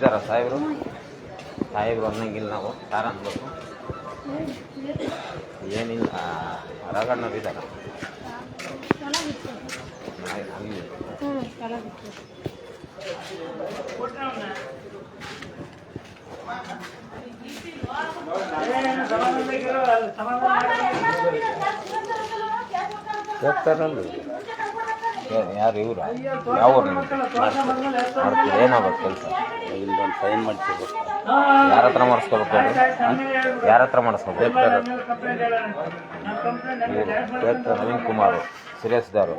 ಇದ್ದಾರಾ ಸಾಹೇಬರು? ಸಾಹೇಬರು ಅನ್ನಂಗಿಲ್ಲ ನಾವು ಯಾರು ಅನ್ಬೇಕು? ಏನಿಲ್ಲ ಹೊರಗಣ್ಣವ್ರು ಇದ್ದಾರ ಕೇಳ್ತಾರಲ್ಲ ಯಾರು ಇವರು ಯಾವ ಮಾಡ್ತೀವಿ ಏನಾಗ್ಬೇಕು ಕೆಲಸ ಇಲ್ಲೊಂದು ಸೈನ್ ಮಾಡಿಸ್ಬೇಕು. ಯಾರ ಹತ್ರ ಮಾಡಿಸ್ಕೋಬೇಕು? ಯಾರ ಹತ್ರ ಮಾಡಿಸ್ಕೋಬೇಕು? ನವೀನ್ ಕುಮಾರ್ ಸಿರಿಯಸ್ದಾರು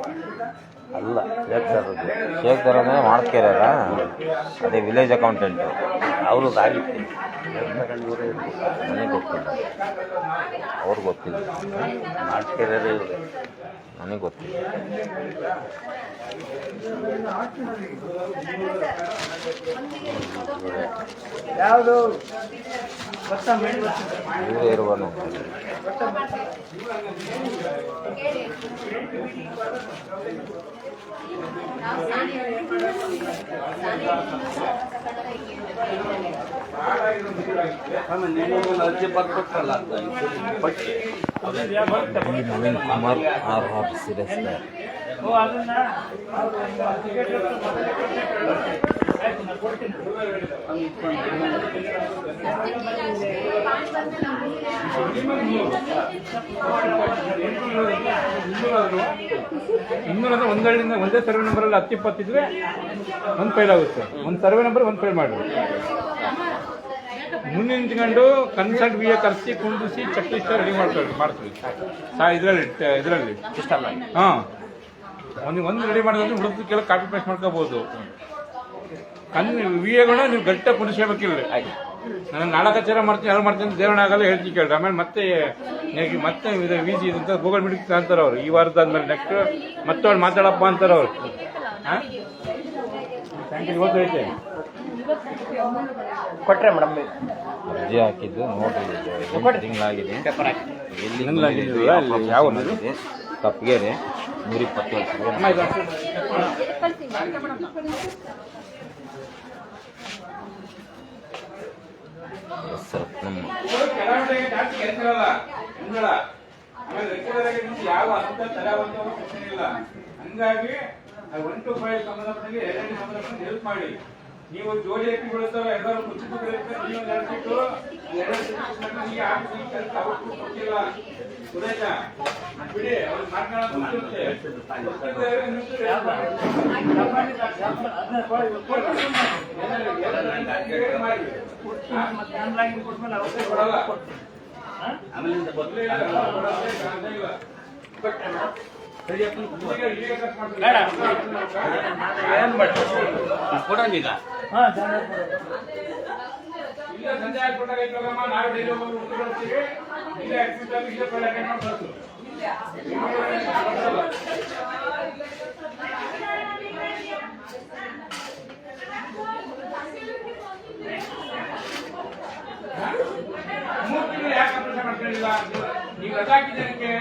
ಅಲ್ಲ ಶೇಖ್ದಾರ್ ಅಂದರೆ ಮಾಡ್ಕೇರಾರ ಅದೇ ವಿಲೇಜ್ ಅಕೌಂಟೆಂಟು ಅವ್ರದ್ದು ಆಗಿತ್ತು. ನನಗೆ ಗೊತ್ತಿಲ್ಲ, ಅವ್ರಿಗೆ ಗೊತ್ತಿಲ್ಲ. ಮಾಡ್ಕೇರಾರೆ ಇವರು ನನಗೆ ಗೊತ್ತಿಲ್ಲ. ಯಾವುದು ಇವರೇ ಇರುವನು ನವೀನ್ ಕುಮಾರ್ ಆರ್ ಸಿರಿಯಸ್ದಾರ್. ಇನ್ನೂರಂದ್ರೆ ಒಂದರಿಂದ ಒಂದೇ ಸರ್ವೆ ನಂಬರಲ್ಲಿ 10-20 ಇದ್ರೆ ಒಂದು ಫೈಲ್ ಆಗುತ್ತೆ. ಒಂದು ಸರ್ವೆ ನಂಬರ್ ಒಂದು ಫೈಲ್ ಮಾಡಿ ಮುಂದೆ ನಿಂತ್ಕೊಂಡು ಕನ್ಸಲ್ಟ್ ವಿಯ ಕರೆಸಿ ಕುಂದಿಸಿ ಚೆಕ್ ಲಿಸ್ಟ್ ರೆಡಿ ಮಾಡ್ತೀವಿ ಇದರಲ್ಲಿ ಹಾಂ ಒಂದು ರೆಡಿ ಮಾಡೋದಂದ್ರೆ ಹುಡುಗಕ್ಕೆಲ್ಲ ಕಾಪಿ ಪೇಸ್ಟ್ ಮಾಡ್ಕೋಬೋದು. ವಿಎಗಳನ್ನ ನೀವು ಗಟ್ಟ ಕುಡಿಸ್ಕೋಬೇಕಿಲ್ಲ. ನಾನು ನಾಲ್ಕು ಹಚ್ಚಾರ ಮಾಡ್ತೀನಿ ಎಲ್ಲ ಮಾಡ್ತೀನಿ ದೇವರಣ ಆಗಲ್ಲ ಹೇಳ್ತೀನಿ ಕೇಳ್ರಿ. ಆಮೇಲೆ ಮತ್ತೆ ಇದು ವಿಜಿ ಅಂತ ಗೂಗಲ್ ಮೀಟಿಂಗ್ ಅಂತಾರೆ ಅವರು. ಈ ವಾರದಾದ್ಮೇಲೆ ನೆಕ್ಸ್ಟ್ ಮತ್ತೆ ಅವ್ರು ಮಾತಾಡಪ್ಪ ಅಂತಾರೆ ಅವರು. ಹಾಂ ಇವತ್ತು ಐತೆ ಕೊಟ್ಟರೆ ಮೇಡಮ್ ಅರ್ಜಿ ಹಾಕಿದ್ದು ನೋಡ್ರಿ ತಿಂಗಳಾಗಿದೆ. ಎಲ್ಲಿ ಯಾವ ಕಪ್ಗೆರೆ 120 ಹಂಗಾಗಿ 1 to 5 ಸಂಬಂಧಪಟ್ಟಂಗೆ ಹೆಲ್ಪ್ ಮಾಡಿ. ನೀವು ಜೋಡಿ ಹಾಕಿ ಬೀಳುತ್ತಲ್ಲ ಎಲ್ಲರೂ ಕುಚ್ಚು ನೀವು ನಡೆಸಿಟ್ಟು ಬಿಡಿ ಅವ್ರು ಕೊಡೋಣೀಗ ಇಲ್ಲ ಸಂಜೆ ಹಾಕ್ಬಿಟ್ಟಾಗ ಇಟ್ಟಾಗಮ್ಮ ನಾವು ಡೈಲಿ ಹೋಗಿ ಉಳ್ಕೊಳ್ತೀವಿ. ಇಲ್ಲ ಆಕ್ಸಿಡೆಂಟ್ ಇಲ್ಲ ಪೈಲ ಮಾಡ್ಬೋದು. ಮೂರು ತಿಂಗಳು ಯಾಕೆ ಕೆಲಸ ಮಾಡ್ಕೊಂಡಿಲ್ಲ? ನೀವು ರಜಾ ಹಾಕಿದ್ದಕ್ಕೆ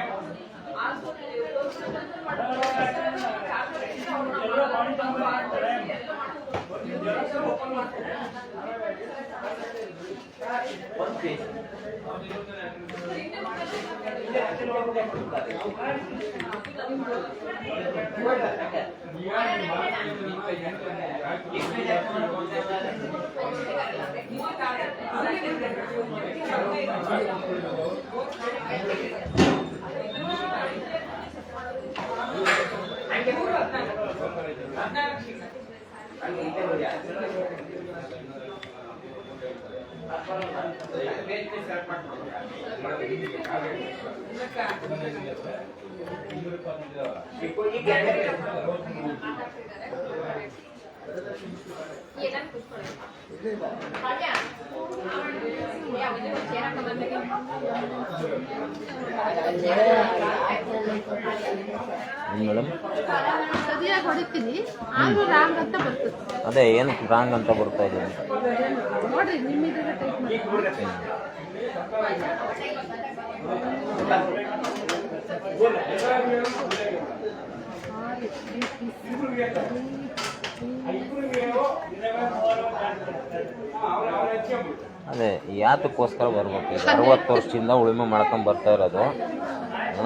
ಮೇಡಮ್ ಸರಿಯಾಗಿ ಹೊಡಿತೀನಿ ಆದ್ರೂ ರಾಂಗ್ ಅಂತ ಬರ್ತದೆ. ಅದೇ ಏನಕ್ಕೆ ರಾಂಗ್ ಅಂತ ಬರ್ತಾ ಇದೆ ನೋಡ್ರಿ ನಿಮ್ಮಿದ್ರೆ ಟೈಪ್ ಮಾಡಿ ಅದೇ ಯಾತಕ್ಕೋಸ್ಕರ ಬರ್ಬೇಕು ಈಗ 60 ವರ್ಷದಿಂದ ಉಳುಮೆ ಮಾಡ್ಕೊಂಡು ಬರ್ತಾ ಇರೋದು.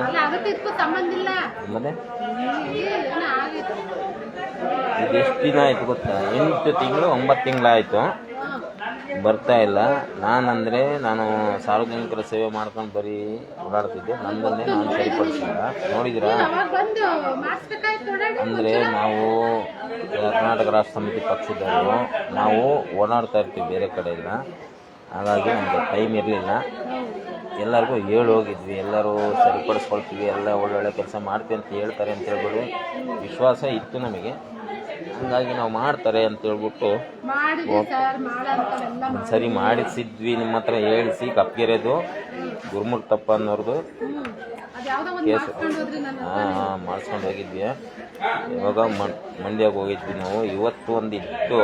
ಅಲ್ಲ ಅದಕ್ಕೆ ಇದಕ್ಕೂ ಸಂಬಂಧ ಇಲ್ಲ. ಮತ್ತೆ ಏನೋ ಆಗಿತ್ತು. ಇದು ಎಷ್ಟು ದಿನ ಆಯ್ತು ಗೊತ್ತಾ? 8 ತಿಂಗಳು 9 ತಿಂಗಳಾಯಿತು ಬರ್ತಾ ಇಲ್ಲ. ನಾನು ಸಾರ್ವಜನಿಕರ ಸೇವೆ ಮಾಡ್ಕೊಂಡು ಬರೀ ಓಡಾಡ್ತಿದ್ದೆ. ನನ್ನನ್ನೇ ನಾನು ಸರಿಪಡಿಸಿಲ್ಲ. ನೋಡಿದಿರಾ? ಅವಾಗ ಬಂದು ಮಾಡಿಸ್ಬೇಕಾಯ್ತು ಓಡಾಡಿ. ಅಂದರೆ ನಾವು ಕರ್ನಾಟಕ ರಾಷ್ಟ್ರ ಸಮಿತಿ ಪಕ್ಷದವರು ನಾವು ಓಡಾಡ್ತಾ ಇರ್ತೀವಿ ಬೇರೆ ಕಡೆ ಎಲ್ಲ. ಹಾಗಾಗಿ ನಮಗೆ ಟೈಮ್ ಇರಲಿಲ್ಲ. ಎಲ್ಲರಿಗೂ ಹೋಗಿದ್ವಿ, ಎಲ್ಲರೂ ಸರಿಪಡಿಸ್ಕೊಳ್ತೀವಿ, ಎಲ್ಲ ಒಳ್ಳೊಳ್ಳೆ ಕೆಲಸ ಮಾಡ್ತೀವಿ ಅಂತ ಹೇಳ್ತಾರೆ ಅಂತ ಹೇಳ್ಬಿಟ್ಟು ವಿಶ್ವಾಸ ಇತ್ತು ನಮಗೆ. ಹಾಗಾಗಿ ನಾವು ಮಾಡ್ತಾರೆ ಅಂತ ಹೇಳ್ಬಿಟ್ಟು ಸರಿ ಮಾಡಿಸಿದ್ವಿ. ನಿಮ್ಮ ಹತ್ರ ಹೇಳಿಸಿ ಕಪ್ಗೆರೆದು ಗುರುಮುರ್ತಪ್ಪ ಅನ್ನೋರ್ದು ಕೇಸು ಮಾಡಿಸ್ಕೊಂಡು ಹೋಗಿದ್ವಿ. ಇವಾಗ ಮಂಡ್ಯಕ್ಕೆ ಹೋಗಿದ್ವಿ ನಾವು. ಇವತ್ತು ಒಂದಿಟ್ಟು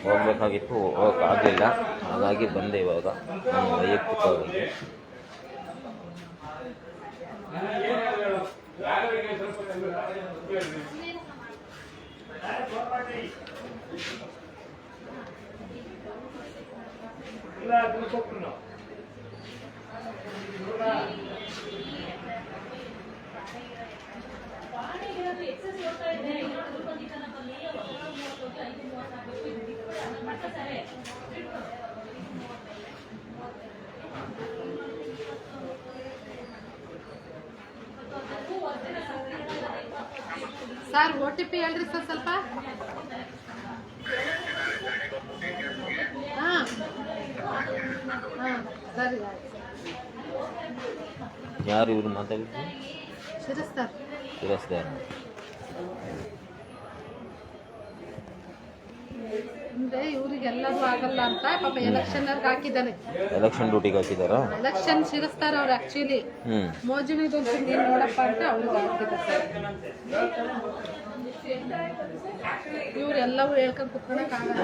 ಹೋಗ್ಬೇಕಾಗಿತ್ತು, ಹೋಗೋಕ್ಕಾಗಲಿಲ್ಲ. ಹಾಗಾಗಿ ಬಂದೆ ಇವಾಗ ನಾನು ವೈಯಕ್ತಿಕವಾಗಿ. ಸರ್ OTP ಹೇಳ್ರಿ ಸರ್ ಸ್ವಲ್ಪ. ಹಾಂ ಸರಿ ಯಾರು ಇವರು ಮಾತಾಡಿದ್ರು? ಶಿರಸ್ತಾರ್. ಅಂದ್ರೆ ಇವ್ರಿಗೆಲ್ಲರೂ ಆಗಲ್ಲ ಅಂತ ಪಾಪ ಎಲೆಕ್ಷನ್ ಹಾಕಿದ್ದಾನೆ. ಎಲೆಕ್ಷನ್ ಡ್ಯೂಟಿಗೆ ಹಾಕಿದಾರ? ಎಲೆಕ್ಷನ್ ಶಿರಸ್ತಾರ ಅವ್ರು ಆಕ್ಚುಲಿ. ಮೋಜಿನಿದೊಂದು ನೀನು ನೋಡಪ್ಪ ಅಂತ ಅವ್ರಿಗೆ ಹಾಕಿದ್ದಾರೆ. ಇವರೆಲ್ಲವೂ ಹೇಳ್ಕೊಂಡು ಕುತ್ಕೊಳಕ್ ಆಗಲ್ಲ.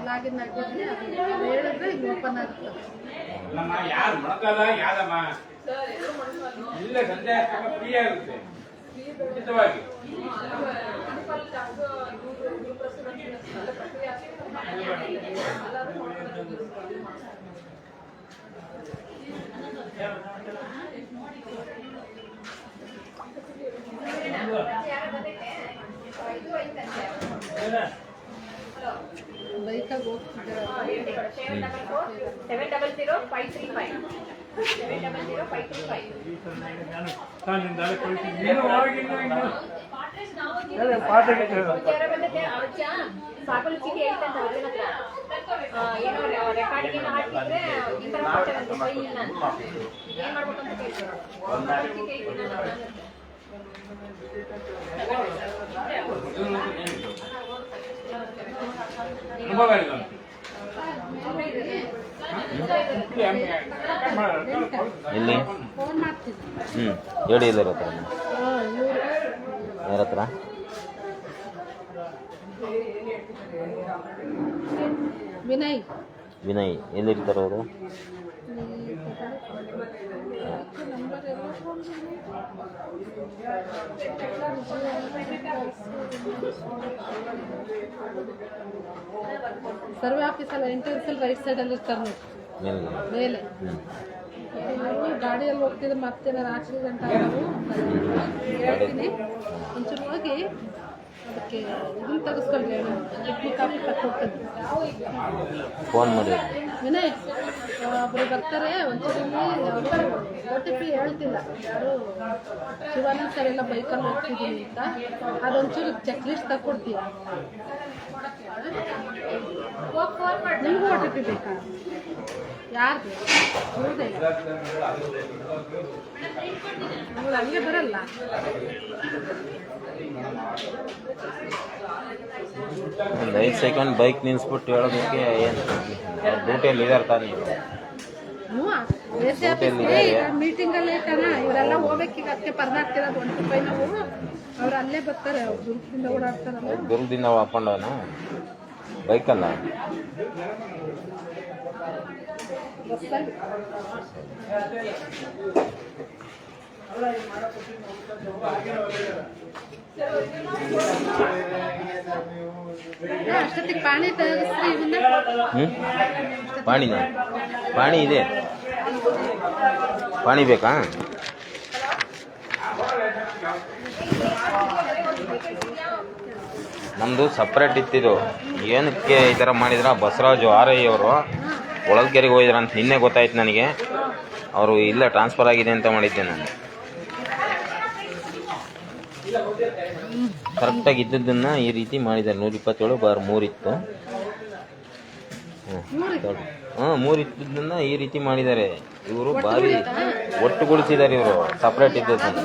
ಲಾಗಿನ್ ಆಗಿದ್ರೆ ಹೇಳಿದ್ರೆ ಇದು ಓಪನ್ ಆಗುತ್ತೆ. ಬೈಕಾಗ ಹೋಗ್ತಿದ್ದಾರೆ. 700-535. ಸಾಕಲು ಚೀಟಿ ಹೇಳ್ತಂತ ಏನೋ ರೆಕಾರ್ಡಿಂಗ್ ಹಾಕಿದ್ರೆ ಈ ಥರ ಮಾಡ್ತಾರಂತೆ ಸಹಿ ಇಲ್ಲ ಅಂತ. ಏನು ಮಾಡ್ಬೇಕು ಅಂತ ಕೇಳ್ತಾರೆ. ಎಲ್ಲಿ? ಫೋನ್ ಮಾಡ್ತಿದ್ದೆ. ಹೇಳಿ ಇಲ್ಲರ ಹತ್ರ. ಯಾರ ಹತ್ರ? ವಿನಯ್ ಎಲ್ಲಿರ್ತಾರೆ ಅವರು? ಸರ್ವೆ ಆಫೀಸಲ್ಲ ಎಂಟ್ರೆನ್ಸಲ್ಲಿ ರೈಟ್ ಸೈಡಲ್ಲಿ ಇರ್ತಾರೆ ಮೇಲೆ. ಗಾಡಿಯಲ್ಲಿ ಹೋಗ್ತಿದ್ರೆ ಮತ್ತೇನಾರು ಆಕ್ಸಿಡೆಂಟ್ ಆಗೋದು ಹೇಳ್ತೀನಿ. ಒಂಚೂರು ಹೋಗಿ ಅದಕ್ಕೆ ಇದನ್ನು ತೆಗೆಸ್ಕೊಳ್ರಿ. ಕಿಡ್ನಿ ಕಾಫಿ ಕಟ್ಕೊಡ್ತೀನಿ. ಫೋನ್ ಮಾಡಿ ವಿನಯ್ ಒಬ್ಬರು ಬರ್ತಾರೆ. ಒಂಚೂರು OTP ಹೇಳ್ತಿಲ್ಲ ಯಾರು ಶಿವಾನಂದ್ ಸರ್ ಎಲ್ಲ ಬೈಕಲ್ಲಿ ಹೋಗ್ತಿದ್ದೀನಿ ಅಂತ. ಅದೊಂಚೂರು ಚೆಕ್ ಲಿಸ್ಟ್ ತಗೊಡ್ತೀಯ. ನಿಮಗೂ OTP ಬೇಕಾ? ಯಾರ್ದು? ಹೌದೇ ಅವ್ರು ಹಂಗೆ ಬರಲ್ಲ. ಒಂದು 5 ಸೆಕೆಂಡ್ ಬೈಕ್ ನಿಲ್ಲಿಸ್ಬಿಟ್ಟು ಹೇಳೋದಕ್ಕೆ ಏನು ಡ್ಯೂಟಿಯಲ್ಲಿ ಇದಾರೆ ತಾನೇ? ಮೀಟಿಂಗಲ್ಲೇ ಕಣ ಇವರೆಲ್ಲ ಹೋಗ್ಬೇಕೀಗ. ಅದಕ್ಕೆ ಪರ್ನಾಡ್ತಿರೋದು 1 ರೂಪಾಯಿ ನಾವು. ಅವ್ರು ಅಲ್ಲೇ ಬರ್ತಾರೆ. ಅವ್ರು ದುರ್ಗದಿಂದ ಓಡಾಡ್ತಾರಲ್ಲ. ದುರ್ಗದಿಂದ ಹಾಕೊಂಡವನ ಬೈಕಲ್ಲ? ಬಸ್ಸಲ್ಲಿ ಅಷ್ಟೊತ್ತಿಗೆ ಪಾಣಿ ತೆಗೆಸ್ರಿ ಇವನ್ನ. ಪಾಣಿ ಇದೆ, ಪಾಣಿ ಬೇಕಾ? ನಮ್ಮದು ಸಪ್ರೇಟ್ ಇತ್ತಿದು. ಏನಕ್ಕೆ ಈ ಥರ ಮಾಡಿದ್ರ, ಬಸವರಾಜು RI ಅವರು ಒಳಲ್ಕೆರೆಗೆ ಹೋಗಿದ್ರ ಅಂತ ನಿನ್ನೆ ಗೊತ್ತಾಯ್ತು ನನಗೆ. ಅವರು ಇಲ್ಲ ಟ್ರಾನ್ಸ್ಫರ್ ಆಗಿದೆ ಅಂತ ಮಾಡಿದ್ದೆ ನಾನು. ಕರೆಕ್ಟಾಗಿ ಇದ್ದದ್ದನ್ನು ಈ ರೀತಿ ಮಾಡಿದ್ದಾರೆ. 127/3 ಇತ್ತು. ಹಾಂ 3 ಇದ್ದದ್ದನ್ನು ಈ ರೀತಿ ಮಾಡಿದ್ದಾರೆ. ಇವರು ಭಾರಿ ಒಟ್ಟುಗೂಡಿಸಿದ್ದಾರೆ. ಇವರು ಸಪ್ರೇಟ್ ಇದ್ದದ್ದನ್ನು.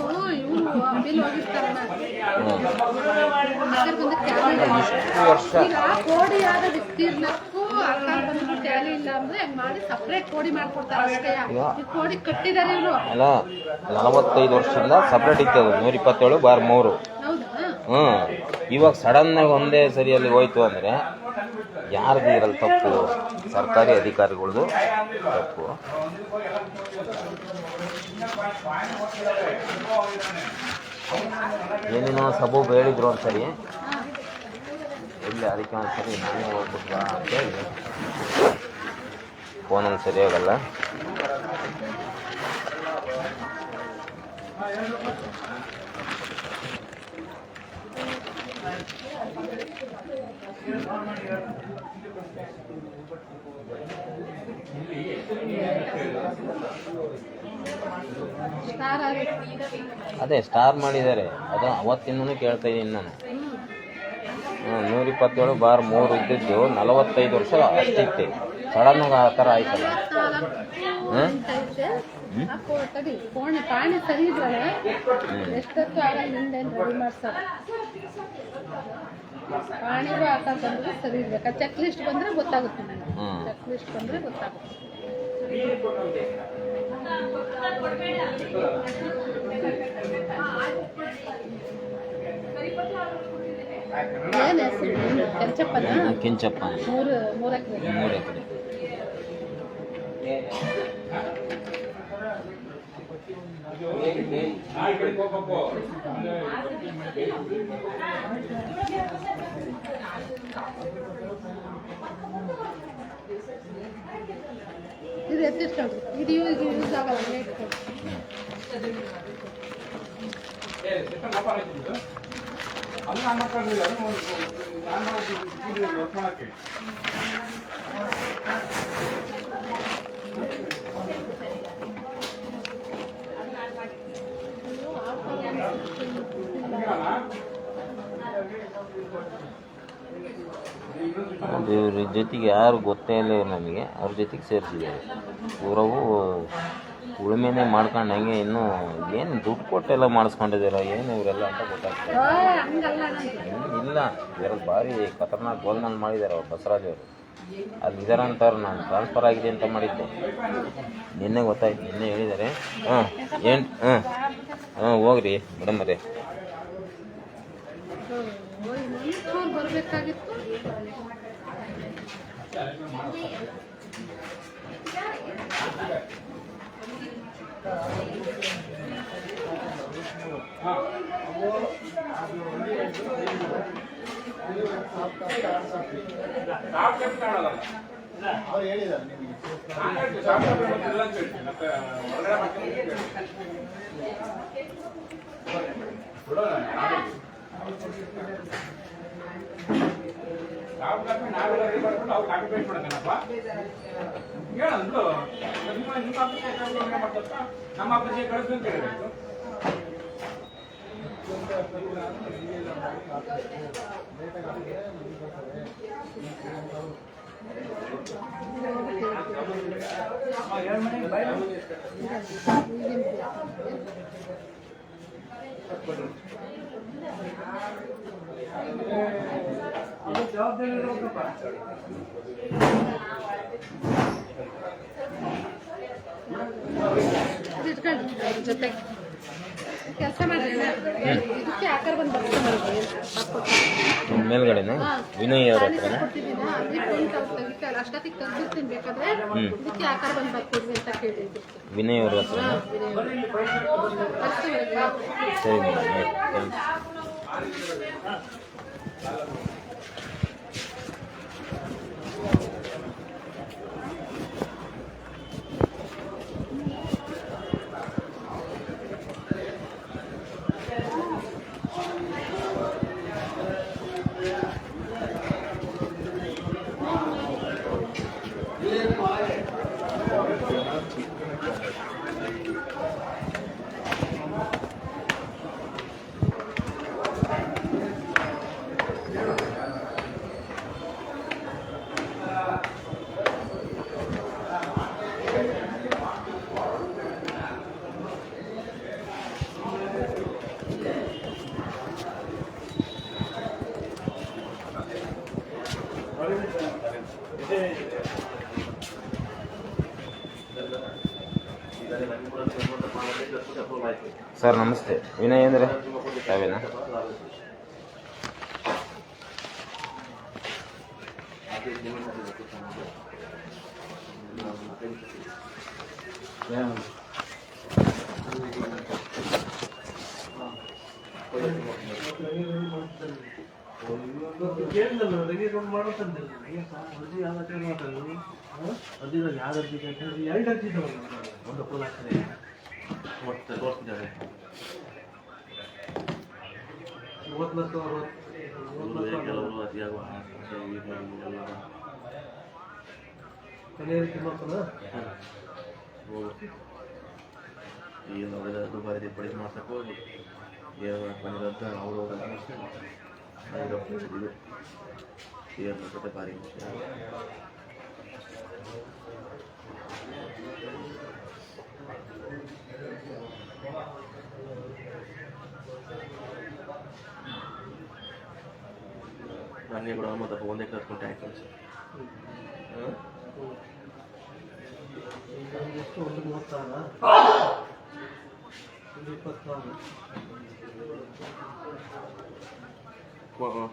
ಇಷ್ಟು ವರ್ಷ ಕೋಡಿಯಾದ ವಿಸ್ತೀರ್ಣಕ್ಕೂ ಆಕಾರ ಬಂದು ಟ್ಯಾಲಿ ಇಲ್ಲ ಅಂದ್ರೆ ಹಂಗ್ ಮಾಡಿ ಸಪ್ರೇಟ್ ಕೋಡಿ ಮಾಡ್ಕೊಡ್ತಾರೆ ಅಷ್ಟೇ. ಈ ಕೋಡಿ ಕಟ್ಟಿದ್ದಾರೆ ಇವರು. ಅಲ್ಲ 45 ವರ್ಷದಿಂದ ಸಪ್ರೇಟ್ ಇತ್ತು. 127/3. ಹೌದಾ? ಇವಾಗ ಸಡನ್ನಾಗಿ ಒಂದೇ ಸರಿಯಲ್ಲಿ ಹೋಯ್ತು ಅಂದರೆ ಯಾರ್ದು ಇರಲ್ಲ ತಪ್ಪು? ಸರ್ಕಾರಿ ಅಧಿಕಾರಿಗಳದು ತಪ್ಪು. ಏನೇನೋ ಸಬೂಬ್ ಹೇಳಿದ್ರು ಒಂದ್ಸರಿ, ಇಲ್ಲಿ ಅದಕ್ಕೆ ಒಂದ್ಸರಿ ನಾನೇ ಹೋಗ್ಬಿಟ್ವಾ ಅಂತೇಳಿ ಫೋನಲ್ಲಿ ಸರಿಯಾಗಲ್ಲ. ಅದೇ ಸ್ಟಾರ್ ಮಾಡಿದ್ದಾರೆ. ಅದು ಅವತ್ತಿನೂ ಕೇಳ್ತಾ ಇದ್ದೀನಿ ನಾನು. 127/3 ಇದ್ದಿದ್ದು 45 ವರ್ಷ ಅಷ್ಟಿತ್ತು. ಸಡನ್ನಾಗಿ ಆ ಥರ ಆಯ್ತಲ್ಲ. ಪಾಣಿ ಸರಿ ಇದ್ರೆ ಎಷ್ಟೊತ್ತು ಆಗಲ್ಲ. ನಿಂದೇನು ರೆಡಿ ಮಾಡ್ತಾರೆ. ಪಾಣಿಗೂ ಆಕಾರ ಬಂದ್ರೆ ಸರಿ ಇರ್ಬೇಕು. ಚೆಕ್ ಲಿಸ್ಟ್ ಬಂದ್ರೆ ಗೊತ್ತಾಗುತ್ತೆ ನನಗೆ. ಚೆಕ್ ಲಿಸ್ಟ್ ಬಂದ್ರೆ ಗೊತ್ತಾಗುತ್ತೆ. ಏನ್ ಹೆಸರು? ಕೆಂಚಪ್ಪನ? ಕೆಂಚಪ್ಪ. 3 ಎಕರೆ. 3 ಎಕರೆ. ಇದು ಎತ್ತಿಸ್ಕೊಳ್ರಿ. ಇದು ಯೂಸ್ ಆಗಲ್ಲ. ಇವ್ರ ಜೊತೆಗೆ ಯಾರು ಗೊತ್ತೇ ಇಲ್ಲ ನಮಗೆ. ಅವ್ರ ಜೊತೆಗೆ ಸೇರಿಸಿದ್ದಾರೆ. ಊರವು ಉಳುಮೆನೇ ಮಾಡ್ಕೊಂಡಂಗೆ ಇನ್ನೂ ಏನು ದುಡ್ಡು ಕೊಟ್ಟೆಲ್ಲ ಮಾಡಿಸ್ಕೊಂಡಿದ್ದೀರ ಏನು ಇವರೆಲ್ಲ ಅಂತ ಗೊತ್ತಾಗ್ತದೆ. ಇಲ್ಲ ಇವ್ರಲ್ಲಿ ಭಾರಿ ಖತರ್ನಾಕ್ ಗೋಲ್ನಲ್ಲಿ ಮಾಡಿದ್ದಾರೆ ಅವ್ರು ಬಸವರಾಜ್ ಅವರು. ಅಲ್ಲಿ ಇದಾರೆ ಅಂತಾರೆ. ನಾನು ಟ್ರಾನ್ಸ್ಫರ್ ಆಗಿದೆ ಅಂತ ಮಾಡಿದ್ದೆ. ನಿನ್ನೆ ಗೊತ್ತಾಯ್ತು. ನಿನ್ನೆ ಹೇಳಿದ್ದಾರೆ. ಹೋಗ್ರಿ ಮೇಡಮ್ ಬರೀ. ಬರಬೇಕಾಗಿತ್ತು. ಅವ್ರು ಹೇಳಿದ್ದಾರೆ ನಿಮಗೆ. ನಮ್ಮ ಅಪ್ಲಿಕೇಶನ್ ಕಳಿಸಿ ಅಂತ ಹೇಳಬೇಕು. ಜೊತೆಗೆ ಕೆಲಸ ಮಾಡ್ರಿ ಇದಕ್ಕೆ ಆಕಾರ ಬಂದು ಬರ್ತೀನಿ ನಿಮ್ಮ ಮೇಲ್ಗಡೆನೆ ವಿನಯ್ ಅವ್ರ ಹತ್ರನೇ ಕೊಡ್ತಿದ್ದೀನ ಅಲ್ಲಿ ಪ್ರಿಂಟ್ ಅವ್ರು ತೆಗಿತಾರೆ ಅಷ್ಟೊತ್ತಿಗೆ ತೆಗ್ದಿರ್ತೀನಿ ಬೇಕಾದ್ರೆ ಇದಕ್ಕೆ ಆಕಾರ ಬಂದು ಬರ್ತಿದ್ವಿ ಅಂತ ಕೇಳಿದ್ವಿ ವಿನಯ್ ಅವ್ರ ಹತ್ರ ಸರಿ ಮೇಡಮ್ ಥ್ಯಾಂಕ್ಸ್. ಸರ್ ನಮಸ್ತೆ. ವಿನಯ್ ಅಂದರೆ ತಾವೇನಾ? ದುಬಾರಿ ಪಡಿ ಮಾಡ್ಸಕ್ಕೆ ಹೋಗಿ ಅವರು ಭಾರಿ ನಾನೇ ಕೂಡ ಮತ್ತೆ ಒಂದೇ ಕ್ಲಾಸ್ ಕೊಟ್ಟೆ ಆಯ್ತು ಸರ್.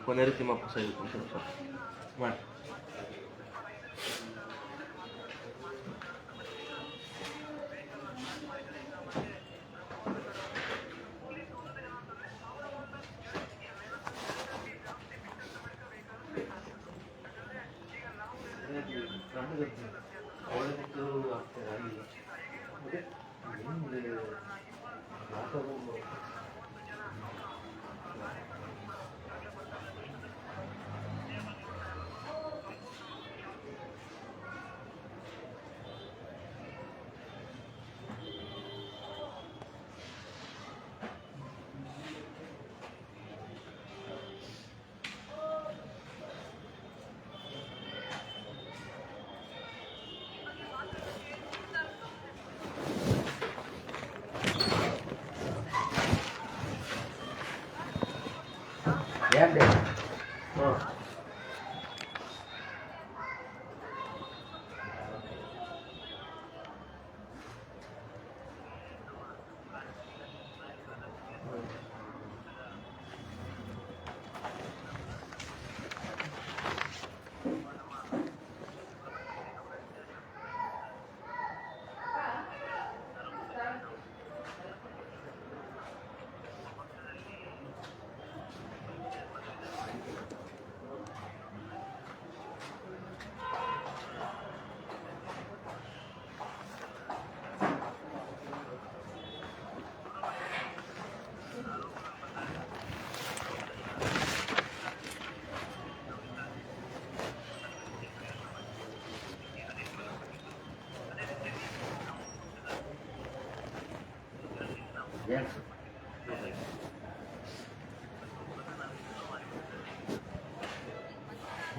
ಕೊನೆ ರೀತಿ ಮಾಪಸ್ ಆಗಿತ್ತು ಸರ್ ಮಾಡಿ.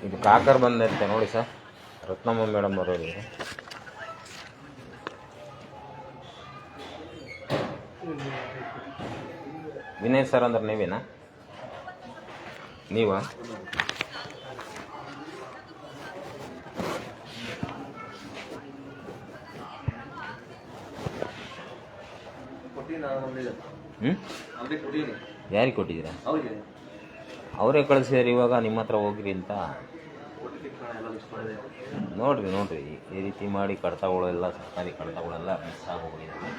ಇದು ಕಾಕರ್ ಬಂದಂತೆ ನೋಡಿ ಸರ್, ರತ್ನಮ್ಮ ಮೇಡಮ್ ಬರೋದು. ವಿನಯ್ ಸರ್ ಅಂದ್ರೆ ನೀವೇನಾ? ನೀವಾ? ಹ್ಞೂ ಯಾರಿಗೆ ಕೊಟ್ಟಿದ್ದೀರಾ? ಅವರೇ ಕಳಿಸಿದಾರೆ ಇವಾಗ ನಿಮ್ಮ ಹತ್ರ ಹೋಗ್ರಿ ಅಂತ. ನೋಡ್ರಿ ಈ ರೀತಿ ಮಾಡಿ ಕಡತಗಳೆಲ್ಲ ಸರ್ಕಾರಿ ಕಡತಗಳೆಲ್ಲ ಮಿಸ್ ಆಗೋಗಿದ್ದಾವೆ.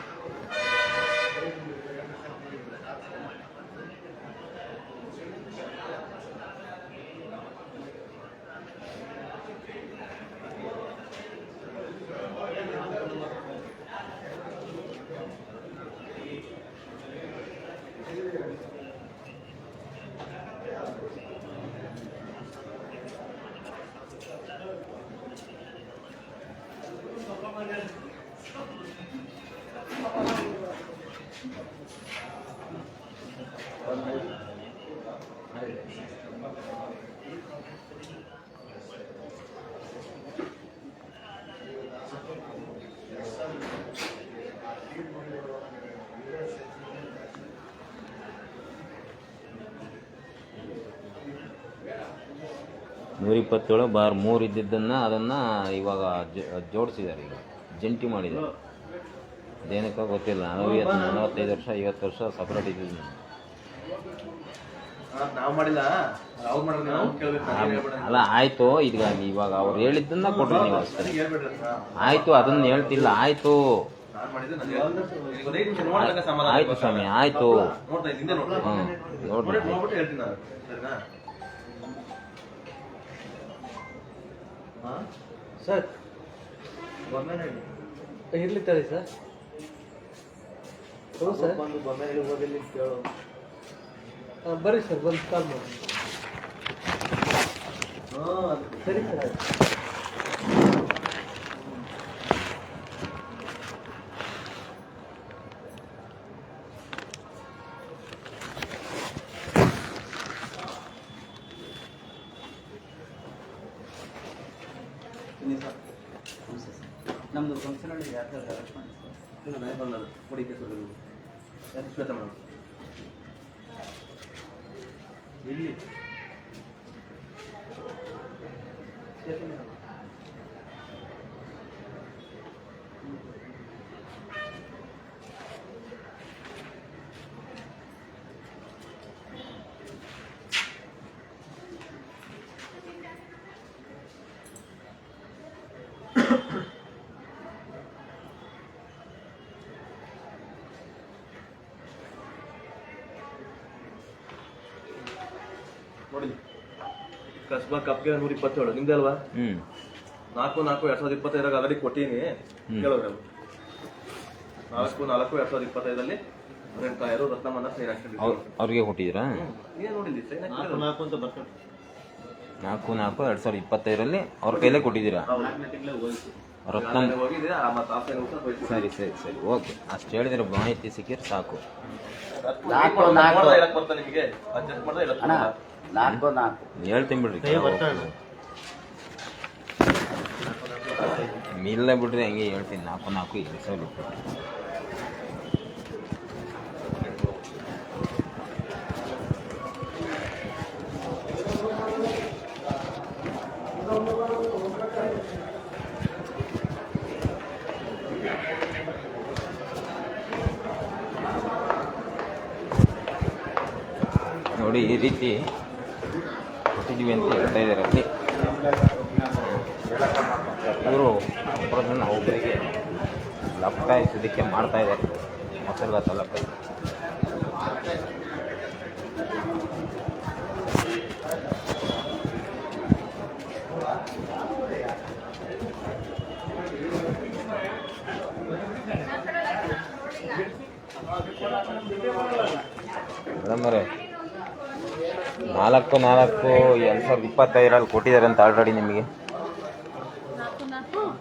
(127/3) ಇದ್ದಿದ್ದನ್ನು ಅದನ್ನು ಇವಾಗ ಜೋಡಿಸಿದ್ದಾರೆ, ಈಗ ಜಂಟಿ ಮಾಡಿದ್ದಾರೆ. ಅದೇನಕ್ಕ ಗೊತ್ತಿಲ್ಲ. 45 ವರ್ಷ 50 ವರ್ಷ ಸಪ್ರೇಟ್ ಇದ್ದಿದ್ದು ಅಲ್ಲ. ಆಯಿತು, ಈಗ ಇವಾಗ ಅವ್ರು ಹೇಳಿದ್ದನ್ನ ಕೊಡ್ರಿ ನೀವು ಅಷ್ಟೇ. ಆಯಿತು, ಅದನ್ನ ಹೇಳ್ತಿಲ್ಲ. ಆಯಿತು ಸ್ವಾಮಿ, ಆಯಿತು. ನೋಡ್ರಿ ಸರ್ ಇರ್ಲಿ ತಡಿ ಸರ್. ಹೌದು ಸರ್, ಬರ್ರಿ ಸರ್, ಬಂದು ಕಾಲ್ ಮಾಡಿ. ಸರಿ ಸರ್, ಆಯ್ತು. ನಮ್ಮದು ಫಂಕ್ಷನ್ ಯಾಕೆ ಇಲ್ಲಿ ನೋಡಿ, ಕಸ್ಬಾ ಕಪ್ಗೆ 127 ನಿಮ್ದೇ ಅಲ್ವಾ? 4/4/2025 ಆಲ್ರೆಡಿ ಕೊಟ್ಟೀನಿ. ಕೇಳೋರು 4/4/2025 ಕಾಯರು ರತ್ನಮ್ಮನ ಸೈನ್ ಹಾಕ್ಕೊಂಡಿದ್ರು. ಅವ್ರಿಗೆ ಕೊಟ್ಟಿದ್ದೀರಾ? ಏನು ನೋಡಿದ್ರಿ ಸೈನ್ ಹಾಕಿದ್ರು? 4/4/2025 ಅವ್ರ ಕೈಲೇ ಕೊಟ್ಟಿದ್ದೀರಾ? ರತ್ನಮ್ಮ ಹೋಗಿದೆ ಮತ್ತೆ ಆ ಸೈನ್ ಹೋಗ್ತಾ ಸರಿ, ಓಕೆ. ಅಷ್ಟು ಹೇಳಿದ್ರೆ ಮಾಹಿತಿ ಸಿಕ್ಕಿದ್ರೆ ಸಾಕು. ಬರ್ತಾ ನಿಮಗೆ ಅಡ್ಜಸ್ಟ್ ಮಾಡಿದ್ರೆ 4 ಹೇಳ್ತೀನಿ ಬಿಡ್ರಿ. ಇಲ್ಲ ಬಿಡ್ರಿ, ಹಂಗೆ ಹೇಳ್ತೀನಿ. 4/4/2025. ನೋಡಿ, ಈ ರೀತಿ ಕೊಟ್ಟಿದ್ದೀವಿ ಅಂತ ಹೇಳ್ತಾ ಇದ್ದಾರೆ. ಅಲ್ಲಿ ಇವರು ಒಬ್ಬರನ್ನ ಒಬ್ಬರಿಗೆ ಲಪ್ಟಾಯಿಸೋದಕ್ಕೆ ಮಾಡ್ತಾ ಇದ್ದಾರೆ. ಮೊಸರುಗ ತಾಲೂಕಲ್ಲಿ ಮೇಡಮರೇ 4/4/2025 ಕೊಟ್ಟಿದ್ದಾರೆ ಅಂತ ಆಲ್ರೆಡಿ ನಿಮಗೆ.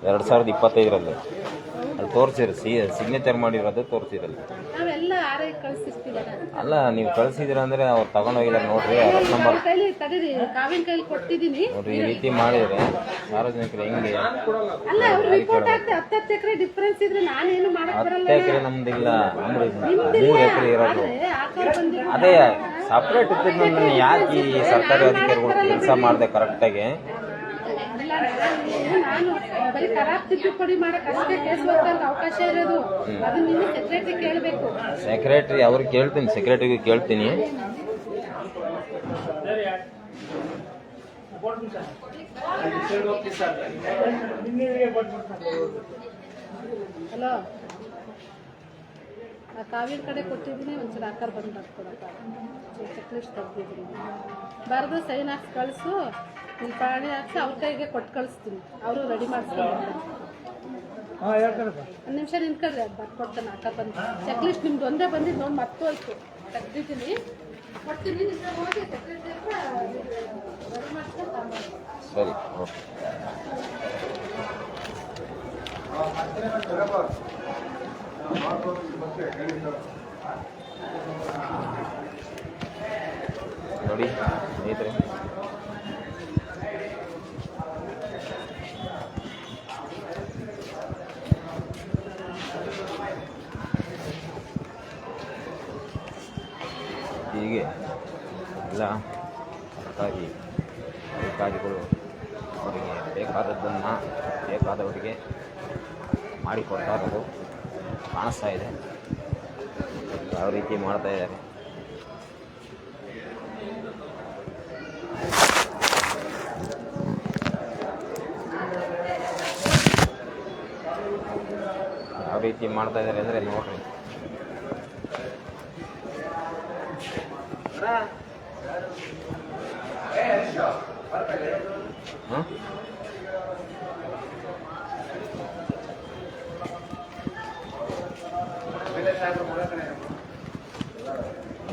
2025 ಅಲ್ಲಿ ತೋರಿಸಿರಿ, ಸಿಗ್ನೇಚರ್ ಮಾಡಿರೋದು ತೋರಿಸಿರಲ್ಲ. ನಾವೆಲ್ಲ ಆರೇ ಕಳಿಸ್ತಿರ್ತೀವಲ್ಲ. ಅಲ್ಲ, ನೀವು ಕಳಿಸಿದಿರ ಅಂದ್ರೆ ಅವ್ರು ತಗೊಂಡೋಗಿದ್ದಾರೆ ನೋಡ್ರಿ. ನಂಬರ್ ಕೈಲಿ ತಡೀರಿ, ಕಾವಿನ ಕೈಲಿ ಕೊಟ್ಟಿದ್ದೀನಿ ನೋಡ್ರಿ. ಈ ರೀತಿ ಮಾಡಿದ್ರೆ ಸಾರ್ವಜನಿಕರು ಹೆಂಗೆ? ಅಲ್ಲ, ಅವ್ರ ರಿಪೋರ್ಟ್ ಆಗ್ತದೆ. 10 ಎಕರೆ ಡಿಫ್ರೆನ್ಸ್ ಇದ್ರೆ ನಾನೇನು ಮಾಡಕ್ ಬರಲ್ಲ. 10 ಎಕರೆ ನಮ್ದಿಲ್ಲ, 3 ಎಕರೆ ಇರೋದು. ಅದೇ ಸಪ್ರೇಟ್ ಇರ್ತದೆ. ಯಾಕೆ ಈ ಸರ್ಕಾರಿ ಅಧಿಕಾರಿಗಳು ಕೆಲಸ ಮಾಡಿದೆ ಕರೆಕ್ಟಾಗಿ? ಇಲ್ಲ ನಾನು ಬರೀ ಖರಾಬ್ ತಿದ್ದುಪಡಿ ಮಾಡಕ್ ಅಷ್ಟೇ ಕೇಸ್ ಹೋಗ್ತಂಗೆ ಅವಕಾಶ ಇರೋದು. ಅದನ್ನ ನೀವು ಸೆಕ್ರೆಟರಿ ಕೇಳಬೇಕು. ಸೆಕ್ರೆಟ್ರಿ ಅವ್ರಿಗೆ ಕೇಳ್ತೀನಿ, ಸೆಕ್ರೆಟರಿಗೂ ಕೇಳ್ತೀನಿ. ಹಲೋ, ಆ ಕಾವೇರಿ ಕಡೆ ಕೊಟ್ಟಿದ್ದೀನಿ, ಒಂದ್ಸಲ ಆಕಾರ ಬಂದು ಬರ್ಕೊಡಕ್ಕ ಚೆಕ್ ಲಿಸ್ಟ್ ತೆಗ್ದಿದ್ದೀನಿ. ಬರೆದು ಸೈನ್ ಹಾಕ್ಸಿ ಕಳಿಸು, ಇಲ್ಲಿ ಪಾಣಿ ಹಾಕ್ಸಿ ಅವ್ರ ಕೈಗೆ ಕೊಟ್ಟು ಕಳಿಸ್ತೀನಿ. ಅವರು ರೆಡಿ ಮಾಡಿಸ್ಕೊಂಡು ಒಂದು ನಿಮಿಷ ನಿಂತ್ಕೊಳ್ರಿ, ಅದು ಬರ್ಕೊಡ್ತಾನೆ. ಆಕಾರ ಬಂದು ಚೆಕ್ ಲಿಸ್ಟ್ ನಿಮ್ದು ಒಂದೇ ಬಂದಿದ್ದು ನೋಡಿ ಮತ್ತೆ ಹೋಯ್ತು, ತೆಗ್ದಿದ್ದೀನಿ, ಕೊಡ್ತೀನಿ. ನಿಮ್ಗೆ ಹೋಗಿ ಸೆಕ್ರೆಟರಿ ರೆಡಿ ಮಾಡಿಸ್ಕೊಂಡು ತಗೊಂಡು ಸರಿ, ಓಕೆ. ನೋಡಿ ಸ್ನೇಹಿತರೆ, ಹೀಗೆ ಎಲ್ಲ ಸರ್ಕಾರಿ ಅಧಿಕಾರಿಗಳು ಅವರಿಗೆ ಬೇಕಾದದ್ದನ್ನು ಬೇಕಾದವರಿಗೆ ಮಾಡಿಕೊಡ್ತಾ ಇರೋದು ಕಾಣಿಸ್ತಾ ಇದೆ. ಯಾವ ರೀತಿ ಮಾಡ್ತಾ ಇದ್ದಾರೆ. ಯಾವ ರೀತಿ ಮಾಡ್ತಾ ಇದ್ದಾರೆ ಅಂದರೆ ನೋಡ್ರಿ. ಹಾಂ,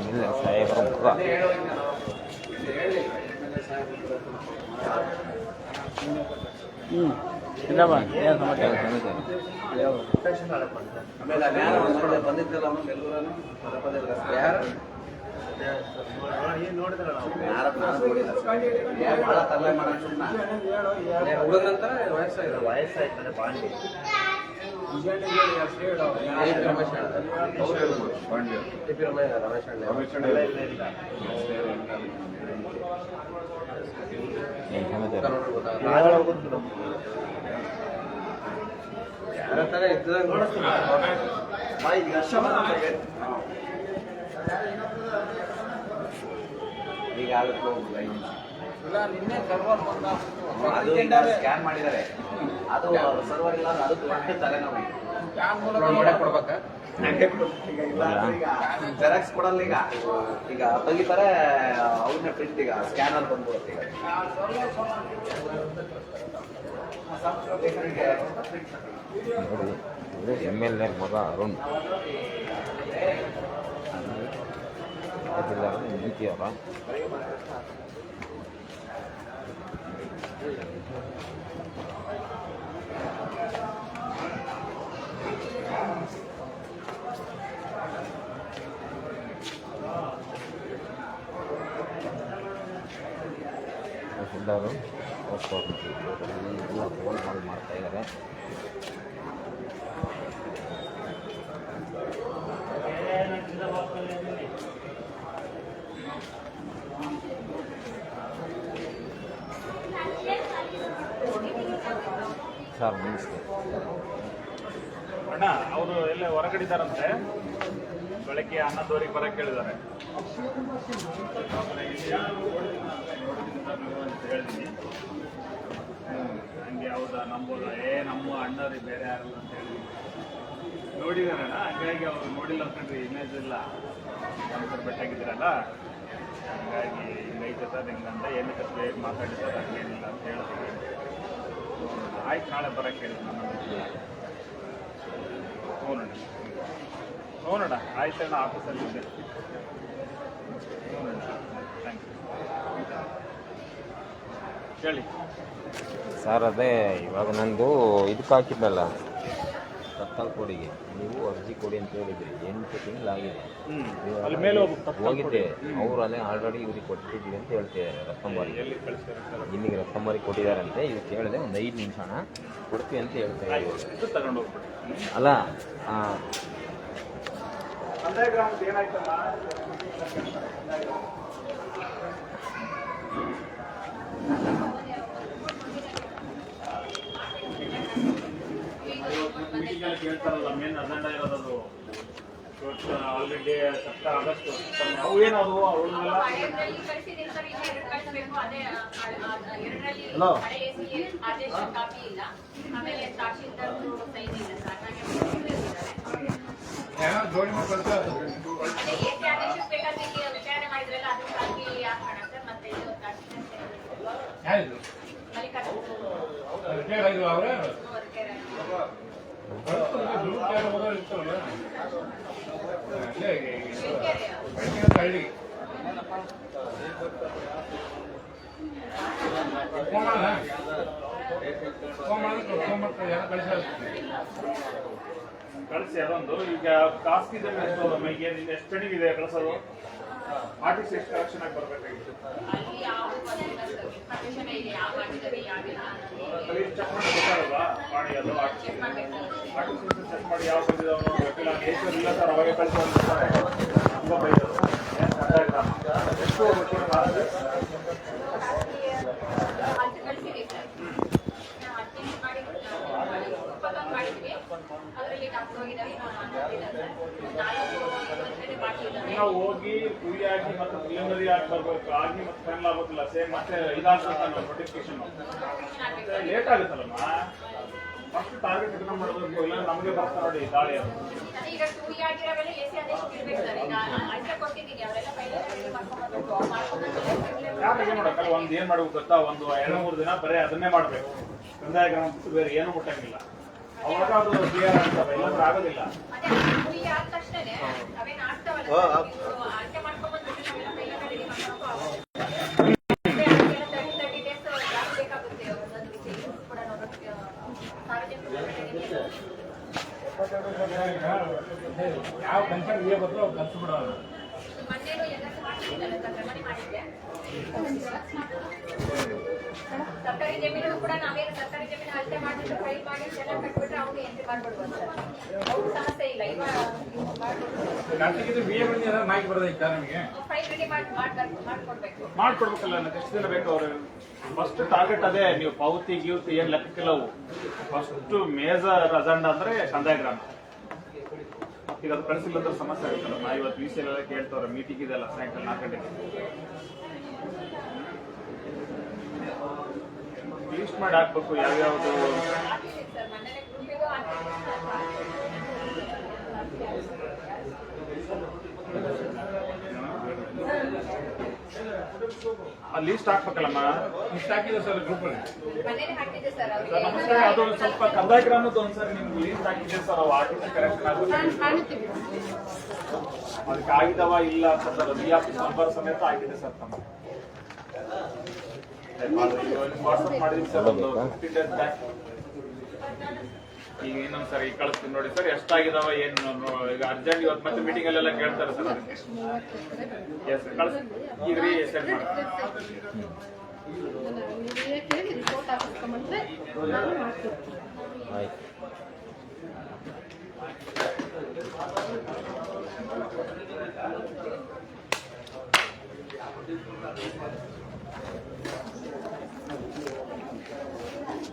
ಇಲ್ಲ ಸಾಹೇಬರ ಮುಖ. ಬಂದಿದ್ದಲ್ಲ ಭಾಳ ತಲೆ ಮಾಡೋದು ಹುಡುಗಂತ ವಯಸ್ಸಾಯ್ತದೆ ಬಾಂಡಿ ರಮೇಶ್ ಈಗ ನಿನ್ನೆ ಸರ್ವರ್ ಅದು ಸ್ಕ್ಯಾನ್ ಮಾಡಿದ್ದಾರೆ. ಅದು ಸರ್ವರ್ ಇಲ್ಲ, ಅದು ದೊಡ್ಡ ತಲೆನೋವು ಕೊಡ್ಬೇಕ. ಜೆರಾಕ್ಸ್ ಕೊಡಲ್ಲ ಈಗ. ಈಗ ತೆಗಿತಾರೆ, ಅವ್ರನ್ನೇ ಪ್ರಿಂಟ್ ಈಗ ಸ್ಕ್ಯಾನರ್ ಬಂದ್ಬಿಡುತ್ತೆ. ನೋಡಿ, MLA ಮಗ ಅರುಣ್ ನೀತಿಯವರ ಎಲ್ಲರೂ ಎಲ್ಲ ಫೋನ್ ಮಾಡಿ ಮಾಡ್ತಾ ಇದ್ದಾರೆ. ಸರ್ ನಮಸ್ತೆ. ಅಣ್ಣ ಅವರು ಎಲ್ಲ ಹೊರಗಡೆ ಇದ್ದಾರಂತೆ. ಬೆಳಗ್ಗೆ 11:00 ಬರಕ್ಕೆ ಹೇಳಿದ್ದಾರೆ. ಅಂತ ಹೇಳಿದ್ದೀನಿ. ಹಂಗೆ ಹೌದಾ ನಂಬೋದಾ? ನಮ್ಮ ಅಣ್ಣವ್ರಿಗೆ ಬೇರೆ ಯಾರಲ್ಲ ಅಂತ ಹೇಳಿ ನೋಡಿದಾರಣ್ಣ. ಹಂಗಾಗಿ ಅವರು ನೋಡಿಲ್ಲ ಅಂದ್ಕೊಂಡ್ರಿ, ಇಮೇಜ್ ಇಲ್ಲ ಒಂದ್ಸರಿ ಬೆಟ್ಟಾಗಿದ್ದೀರಲ್ಲ, ಹಂಗಾಗಿ ಹಿಂಗೈತೆ ಸರ್ ಹಿಂಗಂತ ಏನಕ್ಕೆ ಬೇಗ ಮಾತಾಡಿದ್ದಾರೆ, ಹಂಗೇನಿಲ್ಲ ಅಂತ ಹೇಳ್ತೀವಿ. ಆಯ್ತು, ನಾಳೆ ಬರೋಕ್ಕೆ ಹೇಳಿ ನಾನು. ಹ್ಞೂನಣ್ಣ ಆಯ್ತಣ್ಣ, ಆಫೀಸಲ್ಲಿದ್ದೆ. ಹ್ಞೂನಣ್ಣ, ಥ್ಯಾಂಕ್ ಯು. ಹೇಳಿ ಸರ್, ಅದೇ ಇವಾಗ ನಂದು ಇದಕ್ಕೆ ಹಾಕಿದ್ದಲ್ಲ ತತ್ಕಾಲ್ ಕೋಡಿಗೆ, ನೀವು ಅರ್ಜಿ ಕೊಡಿ ಅಂತ ಹೇಳಿದ್ರಿ. 8 ತಿಂಗಳಾಗಿದೆ. ಅಲ್ಲಿ ಮೇಲೆ ಹೋಗಿದ್ದೆ, ಅವರು ಅಲ್ಲೇ ಆಲ್ರೆಡಿ ಇವ್ರಿಗೆ ಕೊಟ್ಟಿದ್ದೀವಿ ಅಂತ ಹೇಳ್ತಿದ್ದಾರೆ. ರಕ್ಕಂಬಾರಿ ಇಲ್ಲಿಗೆ ರಕ್ಕಂಬಾರಿ ಕೊಟ್ಟಿದ್ದಾರಂತೆ. ಇವ್ರು ಕೇಳಿದೆ, ಒಂದು 5 ನಿಮಿಷ ಕೊಡ್ತೀವಿ ಅಂತ ಹೇಳ್ತಾ ಇದ್ದೀವಿ. ತಗೊಂಡು ಹೋಗ್ಬಿಟ್ಟು ಅಲ್ಲ ಏನಾಯ್ತಲ್ಲ ಕೇಳ್ತಾರಲ್ಲ ಮೇನ್ ಅಜೆಂಡಾ ಇರೋದು ಆಲ್ರೆಡಿ ಆಗಸ್ಟ್ ಅವು ಏನದು ಅವ್ರನ್ನೆಲ್ಲ ಎರಡರಲ್ಲಿ ಕಳಿಸಿದ್ದೀನಿ ಸರ್, ಇನ್ನೂ ಎರಡು ಕಳಿಸ್ಬೇಕು. ಅದೇ ಎರಡರಲ್ಲಿ ಹಳೆ ACA ಆದೇಶ ಕಾಪಿ ಇಲ್ಲ, ಆಮೇಲೆ ತಹಶೀಲ್ದಾರ್ದು ಸೈನ್ ಇಲ್ಲ ಸರ್. ಜೋಡಿ ಮಾಡ್ಕೊಳ್ತಾ ಅದೇ AC ಆದೇಶ ಬೇಕಾದ್ರೆ ಈಗ ವಿಚಾರಣೆ ಮಾಡಿದ್ರಲ್ಲ, ಅದು ಕಾಪಿ ಹಾಕೋಣ ಸರ್. ಮತ್ತೆ ಇದು ತಹಶೀಲ್ದಾರ್ ಯಾರಿದ್ರು ಮಲ್ಲಿಕಾರ್ಜುನ ರಿಟೈರ್ಡ್ ಆಗಿದ್ರು ಅವರೇ ಹಳ್ಳಿ ಕಳಿಸಿ ಅದೊಂದು. ಈಗ ಖಾಸಗಿ ಮೈಗೆ ಎಷ್ಟು ಪೆಂಡಿಂಗ್ ಇದೆ ಕಳಿಸೋದು? ಆರ್ಟಿಸ್ಟ್ ಎಷ್ಟು ಕಲೆಕ್ಷನ್ ಆಗಿ ಬರಬೇಕಾಗಿತ್ತು? ಅಲ್ಲಿ ಯಾವ ಇನ್ಫಾರ್ಮೇಶನ್ ಇದೆ, ಯಾವ ಮಾಡಿದ್ದಾರೆ ಯಾವಿಲ್ಲ ಅಲ್ಲಿ ಚೆಕ್ ಮಾಡಿ ಗೊತ್ತಾಗಲ್ವಾ? ಮಾಡಿ ಅದು ಆರ್ಟಿಸ್ಟ್ ಚೆಕ್ ಮಾಡಿ ಯಾವ ಬಂದಿದ್ದಾವೆ ಗೊತ್ತಿಲ್ಲ. ನೇಚರ್ ಇಲ್ಲ ಸರ್, ಅವಾಗೆ ಕಳಿಸಿ ತುಂಬ ಬೈದರು. ಎಷ್ಟು ಅಲ್ಲಿ ಕಳಿಸಿದೆ ಸರ್. ನಾವು 15 ಮಾಡಿ 21 ಮಾಡಿದ್ವಿ, ಅದರಲ್ಲಿ ಡಾಕ್ಟರ್ ಹೋಗಿದ್ದಾರೆ, ನಾವು ಹೋಗಿ ಫ್ರೀಯಾಗಿ ಮತ್ತು ಪ್ರಿಲಿಮಿನರಿ ಆಗಿ ಬರ್ಬೇಕು, ಆಗಿ ಮತ್ತೆ ಫೈನಲ್ ಆಗೋದಿಲ್ಲ. ಸೇಮ್ ಮತ್ತೆ ಇದಾಗ್ಬೇಕು ನೋಟಿಫಿಕೇಶನ್ ಲೇಟ್ ಆಗುತ್ತಲ್ಲಮ್ಮ. ಫಸ್ಟ್ ಟಾರ್ಗೆಟ್ ಇಟ್ಕೊಂಡು ಮಾಡಬೇಕು, ಇಲ್ಲ ನಮಗೆ ಬರ್ತಾ ನೋಡಿ ದಾಳಿ ಅದು. ಈಗ 2 ಆಗಿರೋವೆಲ್ಲ AC ಆದೇಶ ಇರ್ಬೇಕು ಸರ್. ಈಗ ಆಯ್ಕೆ ಕೊಟ್ಟಿದ್ದೀನಿ, ಅವರೆಲ್ಲ ಫೈನಲ್ ಮಾಡ್ಕೊಂಡು ಯಾರಿಗೆ ಮಾಡೋಕ್ಕಲ್ಲ, ಒಂದು ಏನು ಮಾಡ್ಬೇಕು ಗೊತ್ತಾ, ಒಂದು 2-3 ದಿನ ಬರೀ ಅದನ್ನೇ ಮಾಡಬೇಕು. ಕಂದಾಯ ಗ್ರಾಮ ಬಿಟ್ಟು ಬೇರೆ ಏನೂ ಮುಟ್ಟಂಗಿಲ್ಲ. ಅವಾಗ ಅದು ಕ್ಲಿಯರ್ ಆಗ್ತವೆ, ಇಲ್ಲಾಂದ್ರೆ ಆಗೋದಿಲ್ಲ. ಅದೇ ಫ್ರೀ ಆದ ತಕ್ಷಣನೇ ಅವೇನು ಆಗ್ತಾವಲ್ಲ ಆಯ್ಕೆ ಮಾಡ್ಕೊಂಡ್ಬಂದು ನಾವೆಲ್ಲ ಫೈನಲ್ ರೆಡಿ ಮಾಡ್ಕೊಂಡು 30 ಡೇಸ್ ಜಾಸ್ತಿ ಬೇಕಾಗುತ್ತೆ. ಒಂದೊಂದು ವಿಷಯ ಕೂಡ ನೋಡೋಕ್ಕೆ ಯಾವ ಕನ್ಸರ್ನ್ ಇದೆ ಬರ್ತೋ ಅವ್ರು ಕನ್ಸು ಬಿಡೋದು. ಮೊನ್ನೆನೂ ಎಲ್ಲರೂ ಮಾಡ್ತಿದ್ದಲ್ಲ ಸರ್, ಪ್ರಮಾಣ ಮಾಡಿದ್ದೆ. ಸರ್ಕಾರಿ ಜಮೀನು ಕೂಡ ನಾವೇನು ಸರ್ಕಾರಿ ಜಮೀನು ಅಳತೆ ಮಾಡಿಬಿಟ್ಟು ಫೈಲ್ ಮಾಡಿ ಚೆನ್ನಾಗಿ ಕಟ್ಬಿಟ್ರೆ ಅವ್ನು ಎಂಟ್ರಿ ಮಾಡ್ಬಿಡ್ಬೋದು ಸರ್. ಅವ್ರು ಸಮಸ್ಯೆ ಇಲ್ಲ. ಇವಾಗ ಗಂಟೆಗಿದ್ದು BA ಬಂದು ಏನಾದ್ರು ಮಾಹಿತಿ ಬರೋದೈತಾ ನಮಗೆ? ಫೈಲ್ ರೆಡಿ ಮಾಡ್ಕೊಡ್ಬೇಕು. ಮಾಡ್ಕೊಡ್ಬೇಕಲ್ಲ, ನನಗೆ ಎಷ್ಟು ದಿನ ಬೇಕು ಅವರು? ಫಸ್ಟ್ ಟಾರ್ಗೆಟ್ ಅದೇ. ನೀವು ಪಾವತಿ ಗೀವತಿ ಏನು ಲೆಕ್ಕಕ್ಕಿಲ್ಲ ಅವು. ಫಸ್ಟ್ ಮೇಜರ್ ಅಜೆಂಡಾ ಅಂದ್ರೆ ಕಂದಾಯ ಗ್ರಾಮ. ಈಗ ಅದು ಕಳಿಸಿಲ್ಲ ಅಂದ್ರೆ ಸಮಸ್ಯೆ ಆಗುತ್ತಲ್ಲ. ನಾ ಇವತ್ತು VC ಎಲ್ಲ ಕೇಳ್ತವ್ರೆ, ಮೀಟಿಂಗ್ ಇದೆಲ್ಲ ಸಾಯಂಕಾಲ 4 ಗಂಟೆಗೆ. ಲೀಸ್ಟ್ ಮಾಡಿ ಹಾಕ್ಬೇಕು ಯಾವ್ಯಾವುದು. ಹಾಕಿದ್ದೀನಿ ಸರ್, ಮೊನ್ನೆ ಗ್ರೂಪಿಗೂ ಆ ಲೀಸ್ಟ್ ಹಾಕ್ಬೇಕಲ್ಲಮ್ಮ. ಇಷ್ಟು ಹಾಕಿದೆ ಸರ್ ಗ್ರೂಪಲ್ಲಿ. ಮನೇಲಿ ಹಾಕಿದ್ದೆ ಸರ್. ನಮಸ್ತೆ, ಅದು ಸ್ವಲ್ಪ ಕಂದಾಯ ಗ್ರಾಮದ್ದು ಒಂದ್ಸರಿ ನಿಮ್ಗೆ ಲೀಸ್ಟ್ ಹಾಕಿದೆ ಸರ್. ಅವು ಆರ್ಟಿಸ್ಟ್ ಕರೆಕ್ಷನ್ ಆಗುತ್ತೆ, ಅದಕ್ಕೆ ಆಗಿದವ ಇಲ್ಲ ಸರ್. ಆಫೀಸ್ ನಂಬರ್ ಸಮೇತ ಆಗಿದೆ ಸರ್. ತಮ್ಮ ವಾಟ್ಸಪ್ ಮಾಡಿದ್ವಿ ಸರ್, ಒಂದು 15 days ಬ್ಯಾಕ್. ಈಗ ಇನ್ನೊಂದು ಸರ್ ಈಗ ಕಳಿಸ್ತೀನಿ ನೋಡಿ ಸರ್, ಎಷ್ಟಾಗಿದಾವ ಏನು. ಈಗ ಅರ್ಜೆಂಟ್ ಇವತ್ತು ಮತ್ತೆ ಮೀಟಿಂಗ್ ಅಲ್ಲೆಲ್ಲ ಕೇಳ್ತಾರೆ ಸರ್. ಅದಕ್ಕೆ ಎಸ್ ಸರ್ ಕಳಿಸ್ ಈಗ ರೀ ಸೆಂಡ್ ಮಾಡಿ. ಕೇಳಿ ರಿಪೋರ್ಟ್ ಹಾಕಿಸ್ಕೊಂಬಂದ್ರೆ ನಾನು ಮಾಡ್ತೀನಿ. ಆಯ್ತು.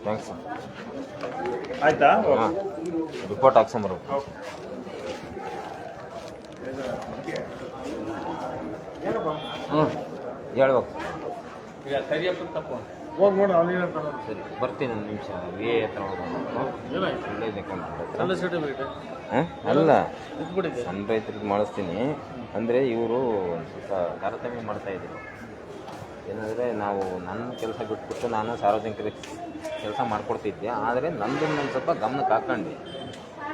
ಥ್ಯಾಂಕ್ಸ್. ಆಯ್ತಾ? ಹಾಂ, ರಿಪೋರ್ಟ್ ಹಾಕ್ಸ್ಕೊಂಬರ್ಬೇಕು. ಹ್ಞೂ ಹೇಳ್ಬೇಕು. ಈಗ ಸರಿಯಪ್ಪ ತಪ್ಪು ಹೋಗಿ ನೋಡಿ ಅವನೇನ ಸರಿ, ಬರ್ತೀನಿ ಒಂದು ನಿಮಿಷ. VA ಹತ್ರ ಅಲ್ಲ, ಸಣ್ಣ ರೈತರಿಗೆ ಮಾಡಿಸ್ತೀನಿ. ಅಂದರೆ ಇವರು ಸ್ವಲ್ಪ ತಾರತಮ್ಯ ಮಾಡ್ತಾಯಿದ್ರು. ಏನಂದರೆ ನಾವು ನನ್ನ ಕೆಲಸ ಬಿಟ್ಬಿಟ್ಟು ನಾನು ಸಾರ್ವಜನಿಕರಿಗೆ ಕೆಲಸ ಮಾಡಿಕೊಡ್ತಿದ್ದೆ. ಆದರೆ ನಂದು ನಾನು ಸ್ವಲ್ಪ ಗಮನಕ್ಕೆ ಹಾಕ್ಕೊಂಡೆ.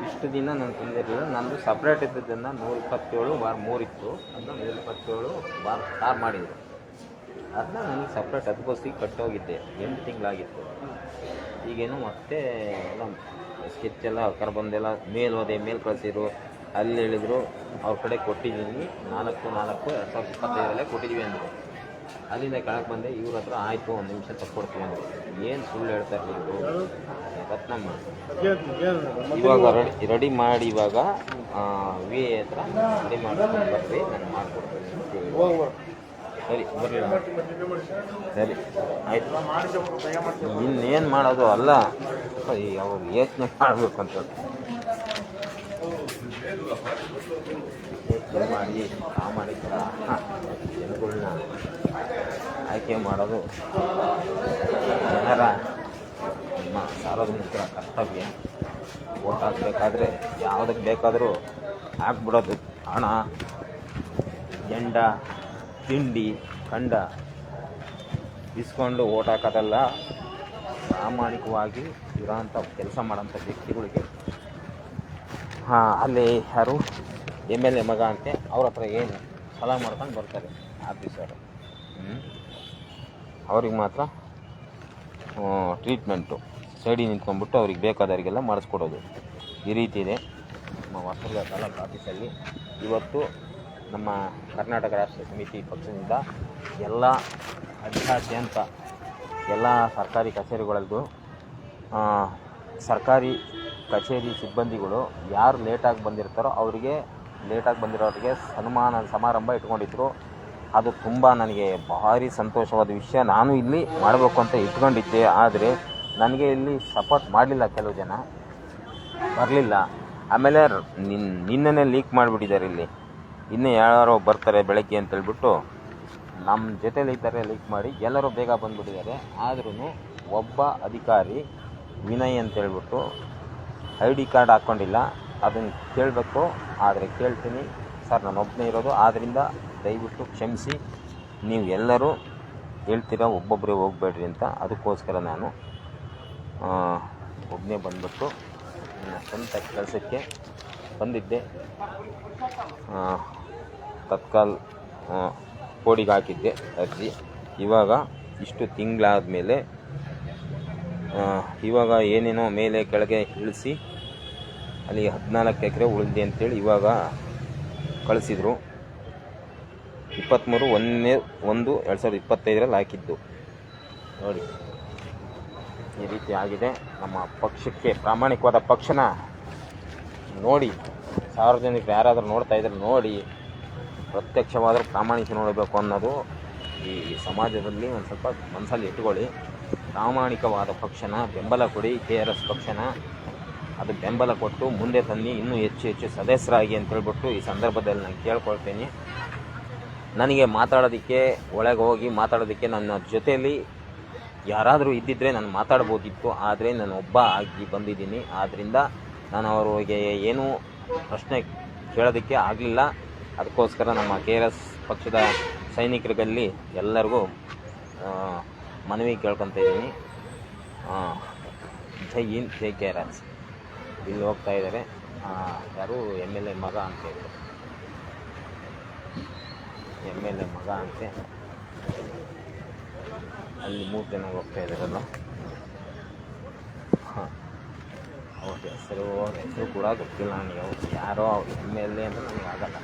ಇಷ್ಟು ದಿನ ನಾನು ತಂದಿರಲಿಲ್ಲ. ನಂದು ಸಪ್ರೇಟ್ ಇದ್ದದ್ದನ್ನು 127/3 ಇತ್ತು. ಅದನ್ನ 127/6 ಮಾಡಿದರು. ಅದನ್ನ ನನಗೆ ಸಪ್ರೇಟ್ ಅದಕ್ಕೋಸ್ಕರ ಕಟ್ಟೋಗಿದ್ದೆ. 8 ತಿಂಗಳಾಗಿತ್ತು. ಈಗೇನು ಮತ್ತೆ ಎಲ್ಲ ಸ್ಕೆಚ್ ಎಲ್ಲ ಕರ್ಬಂದೆಲ್ಲ ಮೇಲ್ ಕಳಿಸಿದ್ರು. ಅಲ್ಲಿ ಹೇಳಿದರು ಅವ್ರ ಕಡೆ ಕೊಟ್ಟಿದ್ದೀನಿ 4/4/2025 ಕೊಟ್ಟಿದ್ದೀವಿ ಅಂದರು. ಅಲ್ಲಿಂದ ಕೆಳಗೆ ಬಂದೆ. ಇವ್ರ ಹತ್ರ ಆಯಿತು, ಒಂದು ನಿಮಿಷ ತಕ್ಕೊಡ್ತೀವಿ ಅಂದರು. ಏನು ಸುಳ್ಳು ಹೇಳ್ತಾರೆ ನೀವು? ರತ್ನಮ್ಮ ಇವಾಗ ರೆಡಿ ಮಾಡಿ, ಇವಾಗ VA ಹತ್ರ ರೆಡಿ ಮಾಡ್ಕೊಂಡು ಬರ್ರಿ, ನಾನು ಮಾಡಿಕೊಡ್ತೀನಿ. ಸರಿ ಬರಲಿಲ್ಲ, ಸರಿ ಆಯಿತು. ಇನ್ನೇನು ಮಾಡೋದು ಅಲ್ಲ, ಅವ್ರು ಯೋಚನೆ ಮಾಡಬೇಕು ಅಂತ. ಮಾಡಿ ಪ್ರಾಮಾಣಿಕ ಜನಗಳನ್ನ ಆಯ್ಕೆ ಮಾಡೋದು ಜನರ ನಮ್ಮ ಸಾರ್ವಜನಿಕರ ಕರ್ತವ್ಯ. ಓಟ್ ಹಾಕಬೇಕಾದ್ರೆ ಯಾವುದಕ್ಕೆ ಬೇಕಾದರೂ ಹಾಕ್ಬಿಡೋದು. ಹಣ, ಜೆಂಡ, ತಿಂಡಿ, ಕಂಡ ಇಸ್ಕೊಂಡು ಓಟ್ ಹಾಕೋದಲ್ಲ. ಪ್ರಾಮಾಣಿಕವಾಗಿ ಇರೋಂಥ ಕೆಲಸ ಮಾಡೋಂಥ ವ್ಯಕ್ತಿಗಳಿಗೆ ಅಲ್ಲಿ ಯಾರು MLA ಮಗ ಅಂತೆ ಅವ್ರ ಹತ್ರ ಏನು ಸಲಹೆ ಮಾಡ್ಕೊಂಡು ಬರ್ತಾರೆ ಆಫೀಸರು. ಅವ್ರಿಗೆ ಮಾತ್ರ ಟ್ರೀಟ್ಮೆಂಟು ಸೈಡಿಗೆ ನಿಂತ್ಕೊಂಡ್ಬಿಟ್ಟು ಅವ್ರಿಗೆ ಬೇಕಾದವರಿಗೆಲ್ಲ ಮಾಡಿಸ್ಕೊಡೋದು. ಈ ರೀತಿ ಇದೆ ನಮ್ಮ ಹೊಸದುರ್ಗ ತಾಲೂಕು ಆಫೀಸಲ್ಲಿ. ಇವತ್ತು ನಮ್ಮ ಕರ್ನಾಟಕ ರಾಷ್ಟ್ರ ಸಮಿತಿ ಪಕ್ಷದಿಂದ ಎಲ್ಲ ಅಧ್ಯಾದ್ಯಂತ ಎಲ್ಲ ಸರ್ಕಾರಿ ಕಚೇರಿಗಳಲ್ಲೂ ಸರ್ಕಾರಿ ಕಚೇರಿ ಸಿಬ್ಬಂದಿಗಳು ಯಾರು ಲೇಟಾಗಿ ಬಂದಿರ್ತಾರೋ ಅವರಿಗೆ ಲೇಟಾಗಿ ಬಂದಿರೋರಿಗೆ ಸನ್ಮಾನ ಸಮಾರಂಭ ಇಟ್ಕೊಂಡಿದ್ರು. ಅದು ತುಂಬ ನನಗೆ ಭಾರಿ ಸಂತೋಷವಾದ ವಿಷಯ. ನಾನು ಇಲ್ಲಿ ಮಾಡಬೇಕು ಅಂತ ಇಟ್ಕೊಂಡಿದ್ದೆ, ಆದರೆ ನನಗೆ ಇಲ್ಲಿ ಸಪೋರ್ಟ್ ಮಾಡಲಿಲ್ಲ, ಕೆಲವು ಜನ ಬರಲಿಲ್ಲ. ಆಮೇಲೆ ನಿನ್ನೆ ಲೀಕ್ ಮಾಡಿಬಿಟ್ಟಿದ್ದಾರೆ. ಇಲ್ಲಿ ಇನ್ನೂ ಯಾರೋ ಬರ್ತಾರೆ ಬೆಳಗ್ಗೆ ಅಂತೇಳ್ಬಿಟ್ಟು ನಮ್ಮ ಜೊತೆಲಿ ಇದ್ದಾರೆ ಲೀಕ್ ಮಾಡಿ ಎಲ್ಲರೂ ಬೇಗ ಬಂದುಬಿಟ್ಟಿದ್ದಾರೆ. ಆದ್ರೂ ಒಬ್ಬ ಅಧಿಕಾರಿ ವಿನಯ್ ಅಂತೇಳ್ಬಿಟ್ಟು ID ಕಾರ್ಡ್ ಹಾಕ್ಕೊಂಡಿಲ್ಲ. ಅದನ್ನು ಕೇಳಬೇಕು, ಆದರೆ ಕೇಳ್ತೀನಿ ಸರ್, ನಾನು ಒಬ್ಬನೇ ಇರೋದು, ಆದ್ದರಿಂದ ದಯವಿಟ್ಟು ಕ್ಷಮಿಸಿ. ನೀವು ಎಲ್ಲರೂ ಹೇಳ್ತೀರಾ ಒಬ್ಬೊಬ್ಬರೇ ಹೋಗಬೇಡ್ರಿ ಅಂತ. ಅದಕ್ಕೋಸ್ಕರ ನಾನು ಒಬ್ಬನೇ ಬಂದುಬಿಟ್ಟು ನನ್ನ ಸ್ವಂತ ಕೆಲಸಕ್ಕೆ ಬಂದಿದ್ದೆ. ತತ್ಕಾಲ್ ಕೋಡಿಗೆ ಹಾಕಿದ್ದೆ ಅರ್ಜಿ. ಇವಾಗ ಇಷ್ಟು ತಿಂಗಳಾದ ಮೇಲೆ ಇವಾಗ ಏನೇನೋ ಮೇಲೆ ಕೆಳಗೆ ಇಳಿಸಿ ಅಲ್ಲಿ 14 ಎಕರೆ ಉಳಿದಿದೆ ಅಂತೇಳಿ ಇವಾಗ ಕಳಿಸಿದರು. 23/1/2025 ಹಾಕಿದ್ದು ನೋಡಿ. ಈ ರೀತಿ ಆಗಿದೆ. ನಮ್ಮ ಪಕ್ಷಕ್ಕೆ ಪ್ರಾಮಾಣಿಕವಾದ ಪಕ್ಷನ ನೋಡಿ, ಸಾರ್ವಜನಿಕರು ಯಾರಾದರೂ ನೋಡ್ತಾ ಇದ್ರೆ ನೋಡಿ, ಪ್ರತ್ಯಕ್ಷವಾದರೂ ಪ್ರಾಮಾಣಿಕ ನೋಡಬೇಕು ಅನ್ನೋದು ಈ ಸಮಾಜದಲ್ಲಿ ಒಂದು ಸ್ವಲ್ಪ ಮನಸ್ಸಲ್ಲಿ ಇಟ್ಕೊಳ್ಳಿ. ಪ್ರಾಮಾಣಿಕವಾದ ಪಕ್ಷನ ಬೆಂಬಲ ಕೊಡಿ. KRS ಪಕ್ಷನ ಅದು ಬೆಂಬಲ ಕೊಟ್ಟು ಮುಂದೆ ತನ್ನಿ, ಇನ್ನೂ ಹೆಚ್ಚು ಸದಸ್ಯರಾಗಿ ಅಂತ ಹೇಳ್ಬಿಟ್ಟು ಈ ಸಂದರ್ಭದಲ್ಲಿ ನಾನು ಕೇಳ್ಕೊಳ್ತೀನಿ. ನನಗೆ ಮಾತಾಡೋದಕ್ಕೆ, ಒಳಗೆ ಹೋಗಿ ಮಾತಾಡೋದಕ್ಕೆ ನನ್ನ ಜೊತೆಯಲ್ಲಿ ಯಾರಾದರೂ ಇದ್ದಿದ್ದರೆ ನಾನು ಮಾತಾಡ್ಬೋದಿತ್ತು, ಆದರೆ ನಾನು ಒಬ್ಬ ಆಗಿ ಬಂದಿದ್ದೀನಿ. ಆದ್ದರಿಂದ ನಾನು ಅವರಿಗೆ ಏನೂ ಪ್ರಶ್ನೆ ಕೇಳೋದಕ್ಕೆ ಆಗಲಿಲ್ಲ. ಅದಕ್ಕೋಸ್ಕರ ನಮ್ಮ KRS ಪಕ್ಷದ ಸೈನಿಕರಲ್ಲಿ ಎಲ್ಲರಿಗೂ ಮನವಿ ಕೇಳ್ಕೊತ ಇದ್ದೀನಿ. ಜೈ ಹಿಂದ್, ಜೈ KRS. ಇಲ್ಲಿ ಹೋಗ್ತಾ ಇದ್ದಾರೆ ಯಾರು MLA ಮಗ ಅಂತ ಹೇಳಿದ್ರು. MLA ಮಗ ಅಂತೆ ಅಲ್ಲಿ 3 ಜನ ಹೋಗ್ತಾ ಇದ್ದಾರಲ್ಲ. ಅವ್ರ ಹೆಸರು ಕೂಡ ಗೊತ್ತಿಲ್ಲ ನನಗೆ. ಅವ್ರು ಯಾರೋ MLA ಅಂತ ನನಗೆ ಆಗಲ್ಲ.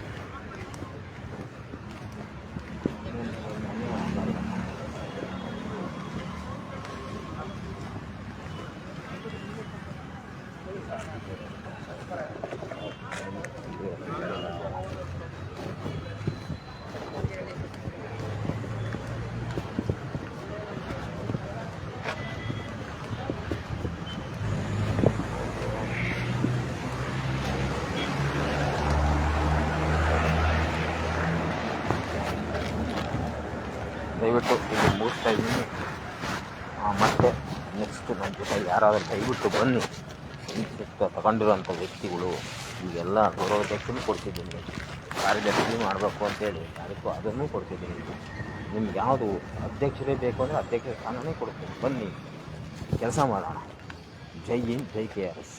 ದಯವಿಟ್ಟು ಇಲ್ಲಿ ಮುಗಿಸ್ತಾ ಇದ್ದೀನಿ. ಮತ್ತು ನೆಕ್ಸ್ಟ್ ನನ್ನ ಜೊತೆ ಯಾರಾದರೂ ದಯವಿಟ್ಟು ಬನ್ನಿ. ತಗೊಂಡಿರೋಂಥ ವ್ಯಕ್ತಿಗಳು ಈಗೆಲ್ಲ ಗೌರವಾಧ್ಯಕ್ಷನೂ ಕೊಡ್ತಿದ್ದೀನಿ, ಕಾರ್ಯದರ್ಶಿ ಮಾಡಬೇಕು ಅಂತೇಳಿ ಅದನ್ನು ಕೊಡ್ತಿದ್ದೀನಿ. ನಿಮ್ಗೆ ಯಾವುದು ಅಧ್ಯಕ್ಷರೇ ಬೇಕು ಅಂದರೆ ಅಧ್ಯಕ್ಷರ ಸ್ಥಾನನೇ ಕೊಡ್ತೀನಿ. ಬನ್ನಿ, ಕೆಲಸ ಮಾಡೋಣ. ಜೈ ಹಿಂದ್, ಜೈ KRS.